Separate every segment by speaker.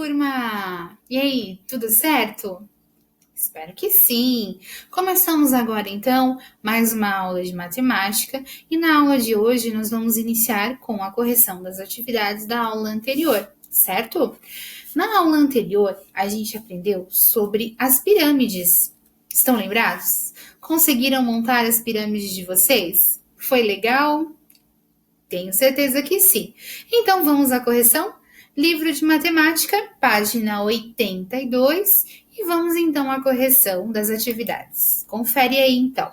Speaker 1: turma! E aí, tudo certo? Espero que sim! Começamos agora, então, mais uma aula de matemática e na aula de hoje nós vamos iniciar com a correção das atividades da aula anterior, certo? Na aula anterior, a gente aprendeu sobre as pirâmides. Estão lembrados? Conseguiram montar as pirâmides de vocês? Foi legal? Tenho certeza que sim. Então, vamos à correção? Livro de Matemática, página 82, e vamos então à correção das atividades. Confere aí, então.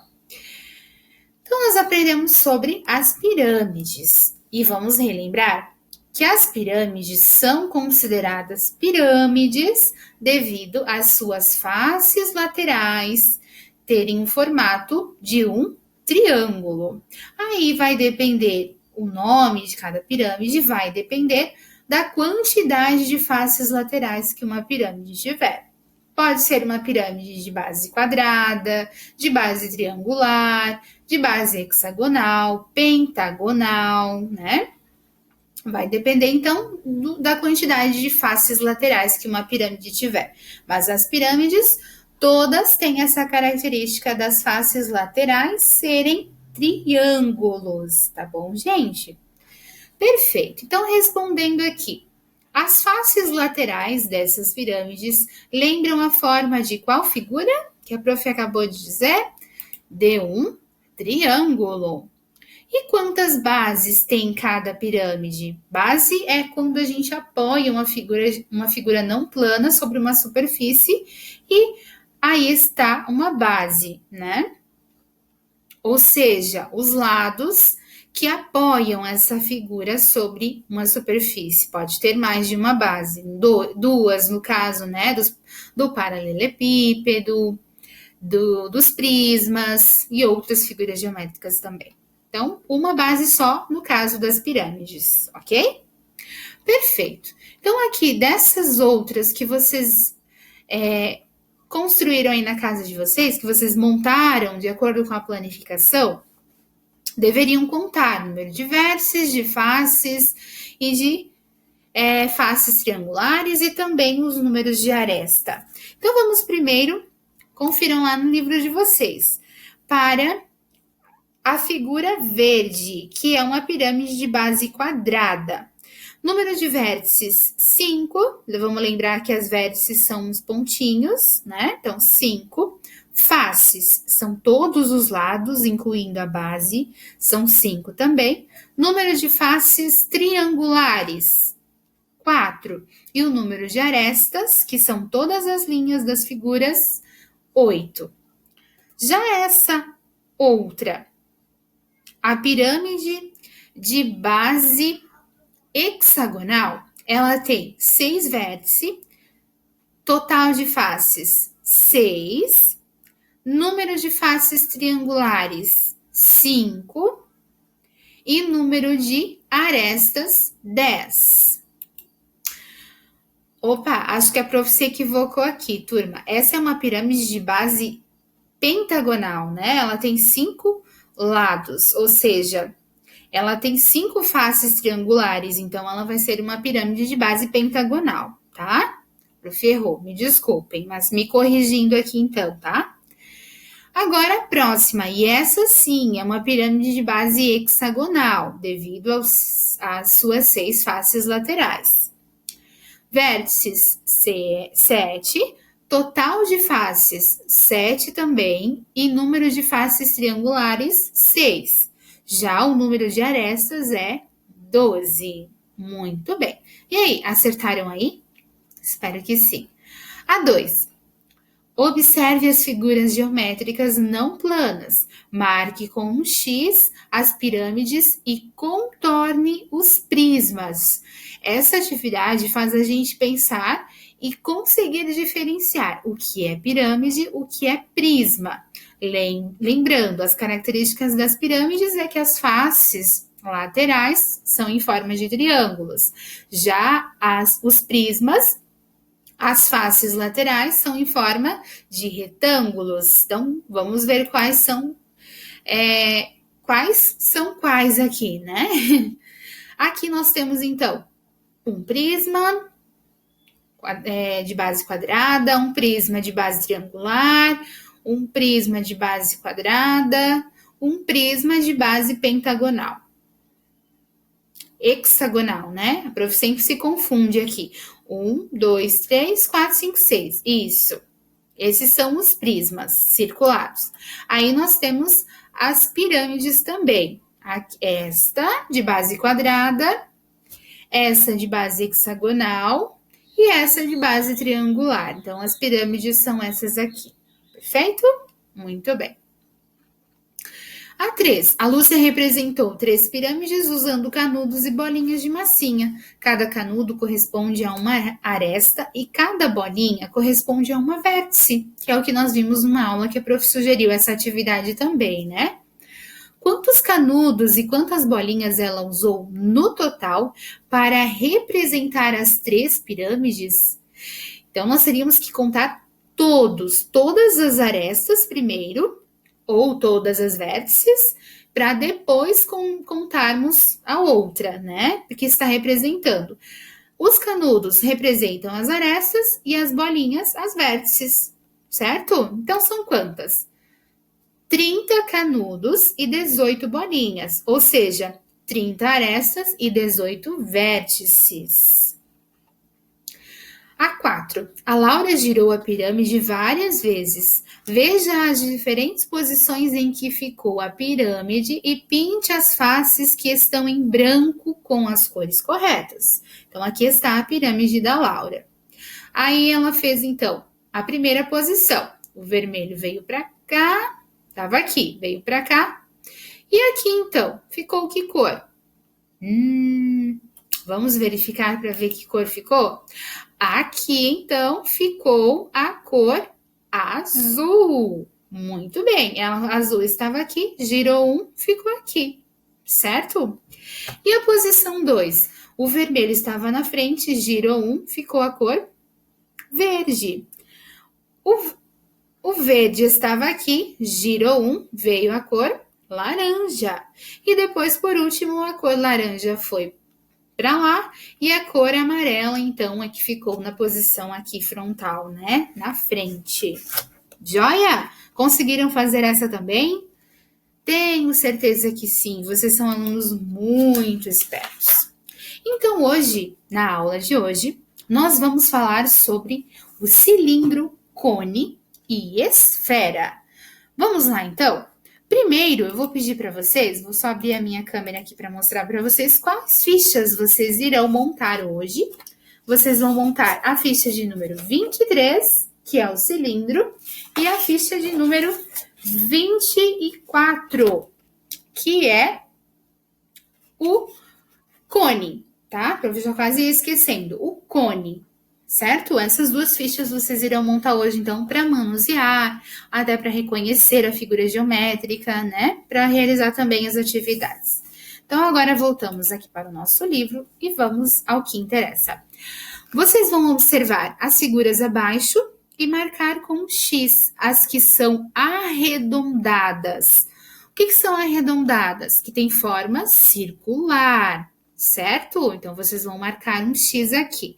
Speaker 1: Então, nós aprendemos sobre as pirâmides e vamos relembrar que as pirâmides são consideradas pirâmides devido às suas faces laterais terem o formato de um triângulo. Aí vai depender, o nome de cada pirâmide vai depender da quantidade de faces laterais que uma pirâmide tiver. Pode ser uma pirâmide de base quadrada, de base triangular, de base hexagonal, pentagonal, né? Vai depender, então, da quantidade de faces laterais que uma pirâmide tiver. Mas as pirâmides, todas têm essa característica das faces laterais serem triângulos, tá bom, gente? Perfeito. Então, respondendo aqui, as faces laterais dessas pirâmides lembram a forma de qual figura? Que a prof acabou de dizer? De um triângulo. E quantas bases tem cada pirâmide? Base é quando a gente apoia uma figura não plana sobre uma superfície e aí está uma base, né? Ou seja, os lados que apoiam essa figura sobre uma superfície. Pode ter mais de uma base, duas no caso, né, do paralelepípedo, dos prismas e outras figuras geométricas também. Então, uma base só no caso das pirâmides, ok? Perfeito. Então, aqui, dessas outras que vocês construíram aí na casa de vocês, que vocês montaram de acordo com a planificação, deveriam contar o número de vértices, de faces e de faces triangulares e também os números de aresta. Então, vamos primeiro, confiram lá no livro de vocês, para a figura verde, que é uma pirâmide de base quadrada. Número de vértices, 5. Vamos lembrar que as vértices são os pontinhos, né? Então, 5. Faces são todos os lados, incluindo a base, são 5 também. Número de faces triangulares, 4. E o número de arestas, que são todas as linhas das figuras, 8. Já essa outra, a pirâmide de base hexagonal, ela tem 6 vértices, total de faces 6, número de faces triangulares 5 e número de arestas 10. Opa, acho que a prof se equivocou aqui, turma. Essa é uma pirâmide de base pentagonal, né? Ela tem 5 lados, ou seja, ela tem 5 faces triangulares, então ela vai ser uma pirâmide de base pentagonal, tá? Prof, errou, me desculpem, mas me corrigindo aqui então, tá? Agora a próxima, e essa sim é uma pirâmide de base hexagonal, devido às suas 6 faces laterais. Vértices 7, total de faces 7 também, e número de faces triangulares 6. Já o número de arestas é 12. Muito bem. E aí, acertaram aí? Espero que sim. A 2. Observe as figuras geométricas não planas. Marque com um X as pirâmides e contorne os prismas. Essa atividade faz a gente pensar e conseguir diferenciar o que é pirâmide, o que é prisma. Lembrando, as características das pirâmides é que as faces laterais são em forma de triângulos. Já os prismas, as faces laterais são em forma de retângulos. Então, vamos ver quais são quais aqui, né? Aqui nós temos, então, um prisma. de base quadrada, um prisma de base triangular, um prisma de base quadrada, um prisma de base pentagonal. Hexagonal, né? A prof sempre se confunde aqui. 1, 2, 3, 4, 5, 6. Isso. Esses são os prismas circulares. Aí nós temos as pirâmides também. Esta de base quadrada, essa de base hexagonal e essa de base triangular. Então, as pirâmides são essas aqui. Perfeito? Muito bem. A 3. A Lúcia representou 3 pirâmides usando canudos e bolinhas de massinha. Cada canudo corresponde a uma aresta e cada bolinha corresponde a uma vértice, que é o que nós vimos numa aula que a prof sugeriu essa atividade também, né? Quantos canudos e quantas bolinhas ela usou no total para representar as 3 pirâmides? Então, nós teríamos que contar todas as arestas primeiro, ou todas as vértices, para depois contarmos a outra, né? Porque está representando. Os canudos representam as arestas e as bolinhas as vértices, certo? Então, são quantas? 30 canudos e 18 bolinhas, ou seja, 30 arestas e 18 vértices. A 4. A Laura girou a pirâmide várias vezes. Veja as diferentes posições em que ficou a pirâmide e pinte as faces que estão em branco com as cores corretas. Então, aqui está a pirâmide da Laura. Aí ela fez, então, a primeira posição. O vermelho veio para cá, estava aqui, veio para cá. E aqui, então, ficou que cor? Vamos verificar para ver que cor ficou? Aqui, então, ficou a cor azul. Muito bem, a azul estava aqui, girou 1, ficou aqui, certo? E a posição 2? O vermelho estava na frente, girou 1, ficou a cor verde. O verde estava aqui, girou 1, veio a cor laranja. E depois, por último, a cor laranja foi para lá e a cor amarela, então, é que ficou na posição aqui frontal, né? Na frente. Joia? Conseguiram fazer essa também? Tenho certeza que sim, vocês são alunos muito espertos. Então, hoje, na aula de hoje, nós vamos falar sobre o cilindro, cone e esfera. Vamos lá, então? Primeiro, eu vou pedir para vocês, vou só abrir a minha câmera aqui para mostrar para vocês quais fichas vocês irão montar hoje. Vocês vão montar a ficha de número 23, que é o cilindro, e a ficha de número 24, que é o cone, tá? Eu já quase ia esquecendo, o cone. Certo? Essas duas fichas vocês irão montar hoje, então, para manusear, até para reconhecer a figura geométrica, né? Para realizar também as atividades. Então, agora voltamos aqui para o nosso livro e vamos ao que interessa. Vocês vão observar as figuras abaixo e marcar com X as que são arredondadas. O que são arredondadas? Que tem forma circular, certo? Então, vocês vão marcar um X aqui.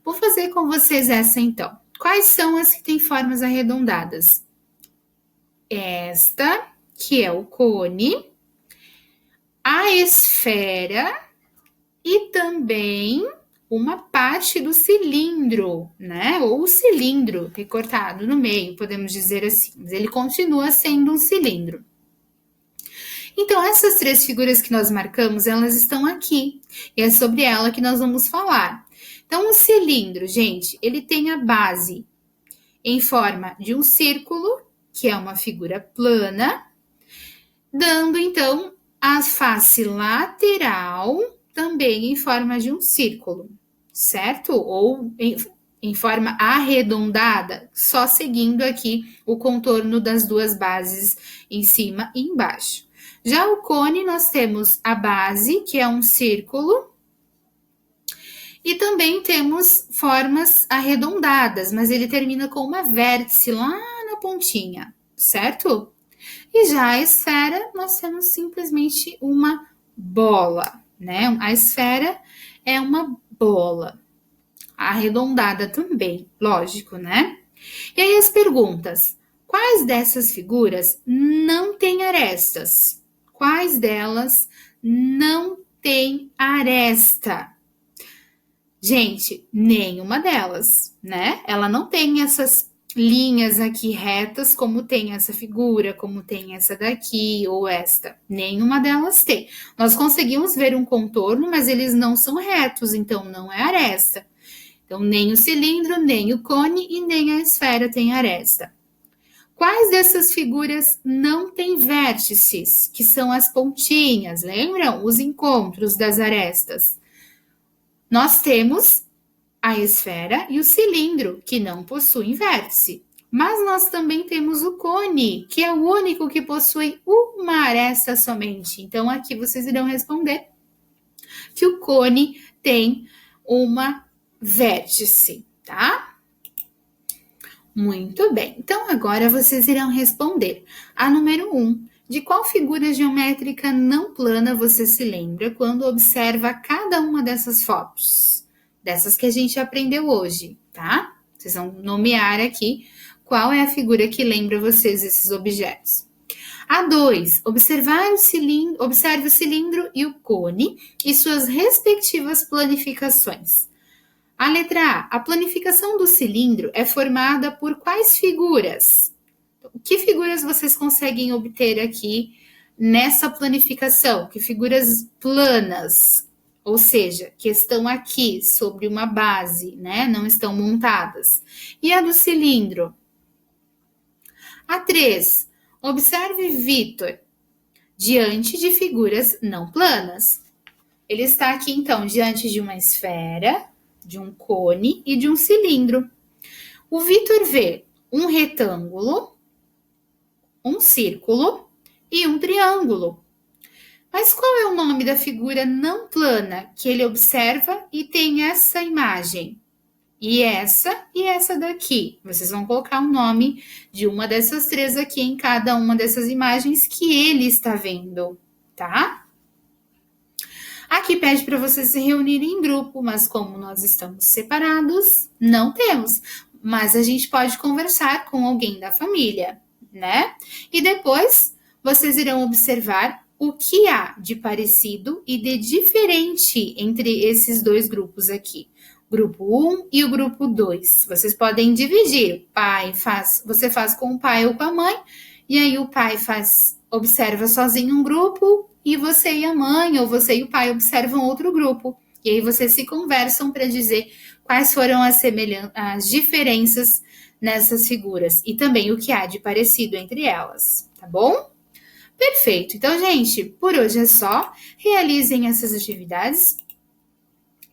Speaker 1: Vou fazer com vocês essa, então. Quais são as que têm formas arredondadas? Esta, que é o cone, a esfera e também uma parte do cilindro, né? Ou o cilindro recortado no meio, podemos dizer assim. Mas ele continua sendo um cilindro. Então, essas 3 figuras que nós marcamos, elas estão aqui. E é sobre ela que nós vamos falar. Então, o cilindro, gente, ele tem a base em forma de um círculo, que é uma figura plana, dando, então, a face lateral também em forma de um círculo, certo? Ou em forma arredondada, só seguindo aqui o contorno das duas bases em cima e embaixo. Já o cone, nós temos a base, que é um círculo, e também temos formas arredondadas, mas ele termina com uma vértice lá na pontinha, certo? E já a esfera, nós temos simplesmente uma bola, né? A esfera é uma bola. arredondada também, lógico, né? E aí as perguntas: quais dessas figuras não têm arestas? Quais delas não tem aresta? Gente, nenhuma delas, né? Ela não tem essas linhas aqui retas, como tem essa figura, como tem essa daqui ou esta. Nenhuma delas tem. Nós conseguimos ver um contorno, mas eles não são retos, então não é aresta. Então, nem o cilindro, nem o cone e nem a esfera tem aresta. Quais dessas figuras não têm vértices, que são as pontinhas? Lembram? Os encontros das arestas. Nós temos a esfera e o cilindro, que não possuem vértice. Mas nós também temos o cone, que é o único que possui uma aresta somente. Então, aqui vocês irão responder que o cone tem uma vértice, tá? Muito bem. Então, agora vocês irão responder a número 1. De qual figura geométrica não plana você se lembra quando observa cada uma dessas fotos? Dessas que a gente aprendeu hoje, tá? Vocês vão nomear aqui qual é a figura que lembra vocês esses objetos. A 2, observe o cilindro e o cone e suas respectivas planificações. A letra A planificação do cilindro é formada por quais figuras? Que figuras vocês conseguem obter aqui nessa planificação? Que figuras planas, ou seja, que estão aqui sobre uma base, né? Não estão montadas. E a do cilindro? A 3, observe Vitor diante de figuras não planas. Ele está aqui, então, diante de uma esfera, de um cone e de um cilindro. O Vitor vê um retângulo, um círculo e um triângulo. Mas qual é o nome da figura não plana que ele observa e tem essa imagem? E essa daqui. Vocês vão colocar o nome de uma dessas três aqui em cada uma dessas imagens que ele está vendo, tá? Aqui pede para vocês se reunirem em grupo, mas como nós estamos separados, não temos. Mas a gente pode conversar com alguém da família, né? E depois vocês irão observar o que há de parecido e de diferente entre esses dois grupos aqui. Grupo 1 e o grupo 2. Vocês podem dividir. Você faz com o pai ou com a mãe, e aí o pai observa sozinho um grupo, e você e a mãe, ou você e o pai observam outro grupo. E aí vocês se conversam para dizer quais foram as diferenças nessas figuras e também o que há de parecido entre elas, tá bom? Perfeito. Então, gente, por hoje é só. Realizem essas atividades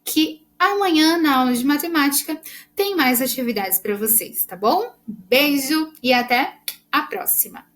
Speaker 1: que amanhã, na aula de matemática, tem mais atividades para vocês, tá bom? Beijo e até a próxima!